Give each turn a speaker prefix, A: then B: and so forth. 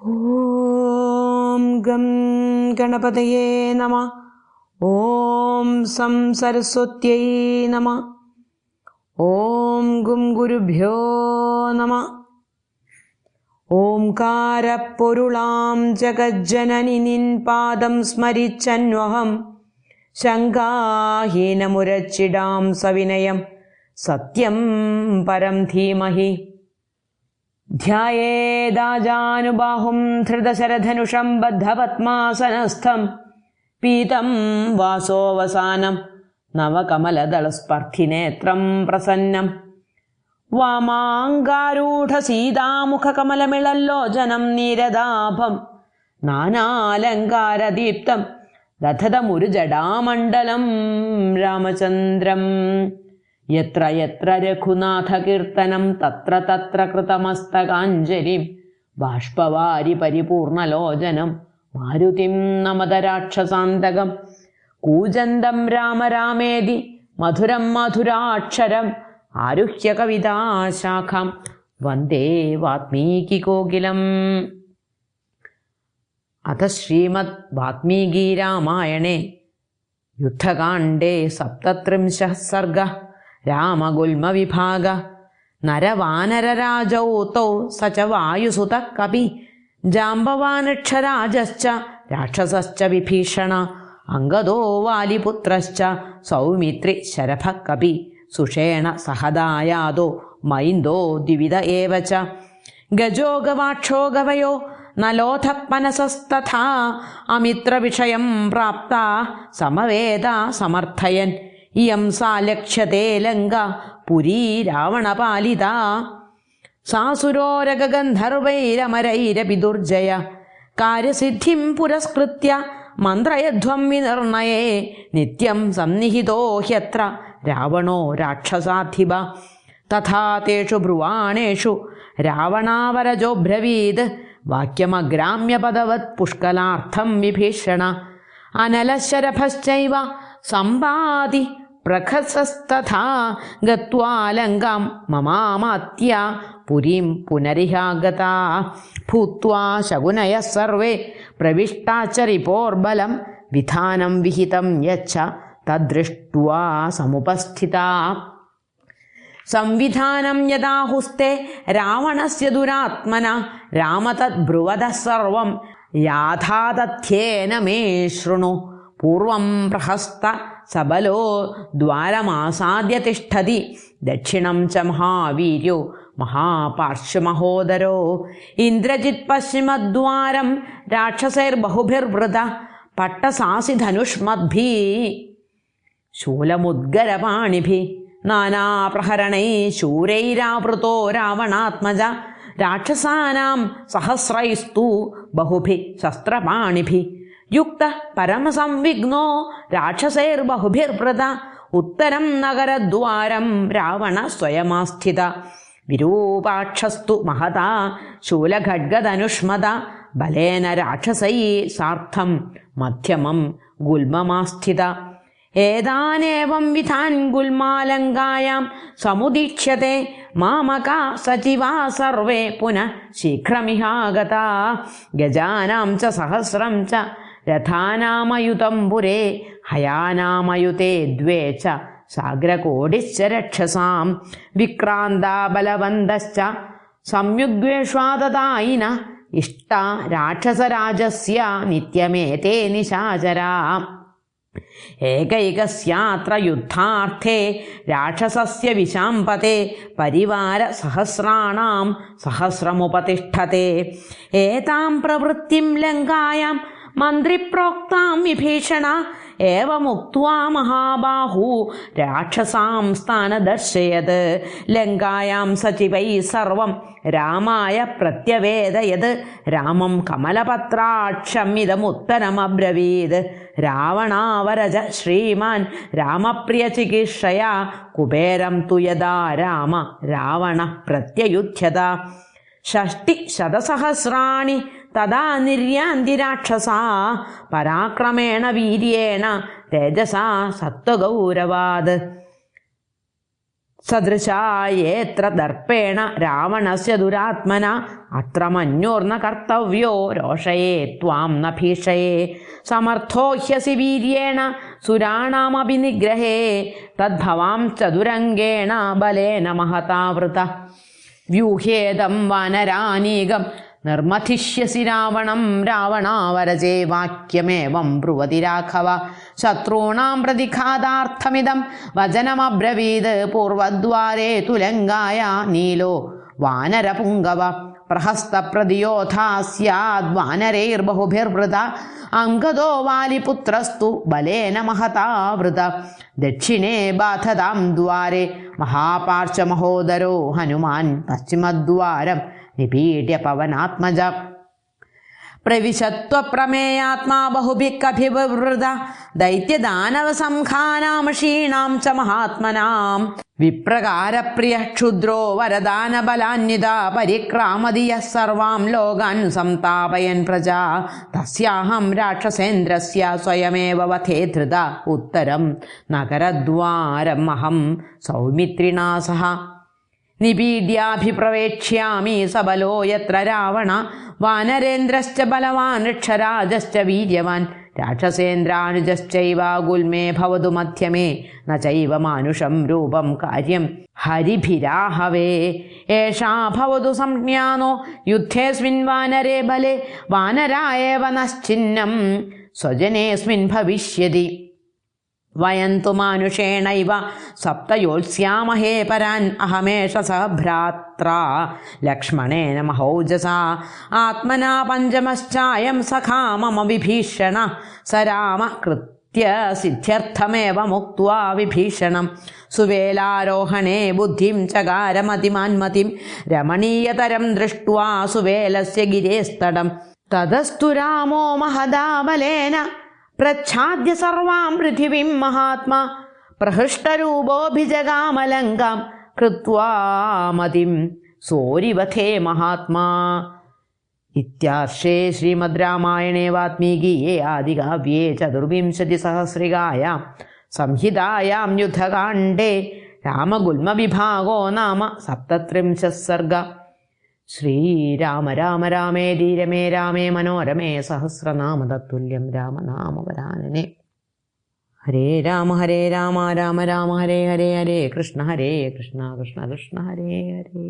A: ഓം gum ഗണപതയേ നമഃ. ഓം some സരസ്വത്यै നമഃ. ഓം ഗും ഗുരുഭ്യോ നമഃ. ഓംകാരപ്പൊരുളാം ജഗജ്ജനനി നിൻ പാദം സ്മരിച്ചന്വഹം ശങ്കാഹീനമുരച്ചിടാം സവിനയം സത്യം പരം ധീമഹി. ധ്യായേദാജാനുബാഹും ധൃതശരധനുഷം ബദ്ധപത്മാസനസ്ഥം പീതം വാസോവസാനം നവകമലദളസ്പർദ്ധിനേത്രം പ്രസന്നം വാമാങ്കാരൂഢസീതാമുഖകമലമിളല്ലോചനം നീരദാഭം നാനാലങ്കാരദീപ്തം ദധതമുരുജടാമണ്ഡലം രാമചന്ദ്രം. യത്ര യത്ര രഘുനാഥകീർത്തനം തത്ര തത്ര കൃതമസ്തകാഞ്ജലിം ബാഷ്പവാരി പരിപൂർണലോചനം മാരുതിം നമത രാക്ഷസാന്തകം. കൂജന്തം രാമ രാമേതി മധുരം മധുരാക്ഷരം ആരുഹ്യ കവിതാശാഖാം വന്ദേ വാത്മീകികോകിലം. അഥ ശ്രീമദ് വാത്മീകി രാമായണേ യുദ്ധകാണ്ഡേ സപ്തത്രിംശഃ സർഗഃ. രാമഗുൽമവിഭാഗ. നരവാനരരാജൗ തൗ സ ച വായുസുതഃ കപി ജാംബവാനക്ഷരാജശ്ച രാക്ഷസശ്ച വിഭീഷണ. അംഗദോ വാലിപുത്രശ്ച സൗമിത്രി ശരഭഃ കപി സുഷേണ സഹദായാദോ മൈന്ദോ ദ്വിവിധ ഏവ ച. ഗജോ ഗവാക്ഷോ ഗവയോ നലോഥപനസസ്തഥാ അമിത്രവിഷയം പ്രാപ്താ സമവേദ സമർത്ഥയൻ. ഇയം സാ ലക്ഷ്യത്തെ ലങ്ക പുരീ രാവണപാലിത. സാസുരോരഗന്ധർവൈരമരൈരപി ദുർജയ കാര്യസിദ്ധിം പുരസ്കൃത്യ മന്ത്രയധ്വം വിനിർണയേ നിത്യം സന്നിഹിതോ ഹ്യത്ര രാവണോ രാക്ഷസാധിപ. തഥാ തേഷു ബ്രുവാണേഷു രാവണാവരജോബ്രവീത് വാക്യമഗ്രാമ്യപദവത് പുഷ്കലാർത്ഥം വിഭീഷണ. അനലശരഭശ്ചൈവ സമ്പാതി പ്രഖസസ്തഥാ ഗത്വാ ലങ്കാം മമാമാത്യ പുരീം പുനരിഹാഗതാ. ഭൂത്വാ ശകുനയഃ സർവേ പ്രവിഷ്ടാച്ച റിപോർബലം വിധാനം വിഹിതം യച്ഛ തദ്ദൃഷ്ട്വാ സമുപസ്ഥിതാ. സംവിധാനം യഥാഹുസ്തേ രാവണസ്യ ദുരാത്മന രാമ തദ്ബ്രുവദഃ സർവം യാഥാതഥ്യേന മേ ശൃണു. പൂർവം പ്രഹസ്ത സബലോ ദ്വാരമാസാദ്യ തിഷ്ഠതി ദക്ഷിണം ച മഹാവീര്യോ മഹാപാർശ്വമഹോദരോ. ഇന്ദ്രജിത് പശ്ചിമദ്വാരം രാക്ഷസൈർബഹുഭിർവൃത പട്ടസാസി ധനുഷ്മദ്ഭിः ശൂലമുദ്ഗരപാണിഭിः നാനാപ്രഹരണൈः ശൂരൈരാവൃതോ രാവണാത്മജ. രാക്ഷസാനാം സഹസ്രൈസ്തു ബഹുഭിः ശസ്ത്രപാണിഭിः യുക്തഃ പരമസംവിഘ്നോ രാക്ഷസൈർബഹുഭിർവൃത. ഉത്തരം നഗരദ്വാരം രാവണ സ്വയമാസ്ഥിത. വിരൂപാക്ഷസ്തു മഹതാ ശൂലഖഡ്ഗധനുഷ്മത ബലേന രാക്ഷസൈः സാർത്ഥം മധ്യമം ഗുൽമമാസ്ഥിത. ഏതാനേവം വിധാൻ ഗുൽമാലങ്കായാം സമുദീക്ഷ്യത്തെ മാമകാ സചിവാ സർവേ പുനഃ ശീഘ്രമിഹാഗതാ. ഗജാനാം ച സഹസ്രം ച രഥാനാമയുതം പുരേ ഹയാനാമയുതേ ദ്വേ ച സാഗ്രകോടിശ്ച രക്ഷസാം. വിക്രാന്താ ബലവന്തശ്ച സംയുഗ്വേഷ്വാദതായിന ഇഷ്ട രാക്ഷസരാജസ്യ നിത്യമേതേ നിശാചരാ. ഏകൈകസ്യാത്ര യുദ്ധാർത്ഥേ രാക്ഷസസ്യ വിശാംപതേ പരിവാര സഹസ്രാണാം സഹസ്രമുപതിഷ്ഠത്തെ. ഏതാം പ്രവൃത്തിം ലങ്കായാം മന്ത്രിപ്രോക്താം വിഭീഷണ ഏവമുക്ത്വാ മഹാബാഹു രാക്ഷസാം സ്ഥാനദർശയത്. ലങ്കായാം സചിവൈ സർവം രാമായ പ്രത്യവേദയത്. രാമം കമലപത്രാക്ഷം ഇദമുത്തരമബ്രവീത്. രാവണാവരജ ശ്രീമാൻ രാമപ്രിയ ചികിത്സയാ കുബേരം തു യദാ രാമ രാവണ പ്രത്യയുധ്യത. ഷഷ്ടിശതസഹസ്രാണി തദാ നിർയാന്തി രാക്ഷസാ പരാക്രമേണ വീര്യേണ തേജസാ സത്വഗൗരവാത്. സദൃശായേത്ര ദർപ്പേണ രാവണസ്യ ദുരാത്മന അത്ര മന്യോർന കർത്തവ്യോ രോഷയേ ത്വാം ന ഭീഷയേ സമർത്ഥോ ഹ്യസി വീര്യേണ സുരാണാമപി നിഗ്രഹേ തദ്ഭവാം ചതുരംഗേണ ബലേന മഹതാവൃത വ്യൂഹ്യേദം വാനരാനീകം നിർമ്മഥിഷ്യസി രാവണം രാവണാവരജേ വാക്യമേവം ബ്രുവതി രാഘവ ശത്രൂണാം പ്രതിഘാതാർത്ഥമിദം വചനമബ്രവീത് പൂർവദ്വാരേ തുലങ്കായ നീലോ വാനരപുങ്കവ പ്രഹസ്തപ്രതിയോധാ സ്യാദ്വാനരൈർബഹുഭിർവൃത അംഗദോ വാലിപുത്രസ്തു ബലേന മഹതാവൃത ദക്ഷിണേ ബാധതാം ദ്വാരേ മഹാപാർശ്വമഹോദരോ ഹനുമാൻ പശ്ചിമദ്വാരം നിപീഡ്യ പവനാത്മജ പ്രവിശത്വപ്രമേയാത്മാ ബഹുഭിക്കഭിവൃത ദൈത്യദാനവസംഖാനാമഷീണാം ച മഹാത്മനാം വിപ്രകാരപ്രിയ ക്ഷുദ്രോ വരദാനബലാന്വിത പരിക്രാമതിയഃ സർവാം ലോകാൻ സംതാപയൻ പ്രജാ തസ്യാഹം രാക്ഷസേന്ദ്രസ്യ സ്വയമേവ വധേ ധൃത ഉത്തരം നഗരദ്വാരം അഹം സൗമിത്രിണാ സഹ നിപീഡ്യാഭിപ്രവേക്ഷ്യാമി സബലോ യത്ര രാവണ വാനരേന്ദ്രശ്ച ബലവാൻ ഋക്ഷരാജശ്ച വീര്യവാൻ രാക്ഷസേന്ദ്രാനുജശ്ചൈവ ഗുൽമേ ഭവതു മധ്യമേ ന ചൈവ മാനുഷം രൂപം കാര്യം ഹരിഭിരാഹവേ ഏഷാ ഭവതു സംജ്ഞാനോ യുദ്ധേസ്മിൻ വാനരേ ബലേ വാനരായേവ നശ്ചിന്നം സ്വജനേസ്മിൻ ഭവിഷ്യതി വയന്തു മാനുഷേണൈവ സപ്തയോത്സ്യാമഹേ പരാൻ അഹമേഷ സഭ്രാത്രാ ലക്ഷ്മണേന മഹൗജസാ ആത്മനാ പഞ്ചമശ്ചായം സഖാ മമ വിഭീഷണ സ രാമ കൃത്യസിദ്ധ്യർത്ഥമേവ മുക്ത്വാ വിഭീഷണം സുവേലാരോഹണേ ബുദ്ധിം ചകാരമതിമാന്മതിം രമണീയതരം ദൃഷ്ട്വാ സുവേലസ്യ ഗിരേസ്തടം തതസ്തു രാമോ മഹദാബലേന പ്രച്ഛാദ്യ സർവാം പൃഥിവീം മഹാത്മാ പ്രഹൃഷ്ടരൂപോഭിജഗാമലങ്കാം കൃത്വാ മതിം സോരിവധേ മഹാത്മാ. ഇത്യാർഷേ ശ്രീമദ് രാമായണേ വാത്മീകിയേ ആദികാവ്യേ ചതുർവിംശതിസഹസ്രികായാം സംഹിതായാം യുദ്ധകാണ്ഡേ രാമഗുൽമവിഭാഗോ നാമ സപ്തത്രിംശഃ സർഗ. ശ്രീരാമ രാമ രാമേതി രമേ രാമേ മനോരമേ സഹസ്രനാമ തത്തുല്യം രാമനാമവരാനനെ. ഹരേ രാമ രാമ രാമ ഹരേ ഹരേ ഹരേ കൃഷ്ണ കൃഷ്ണ കൃഷ്ണ ഹരേ ഹരേ.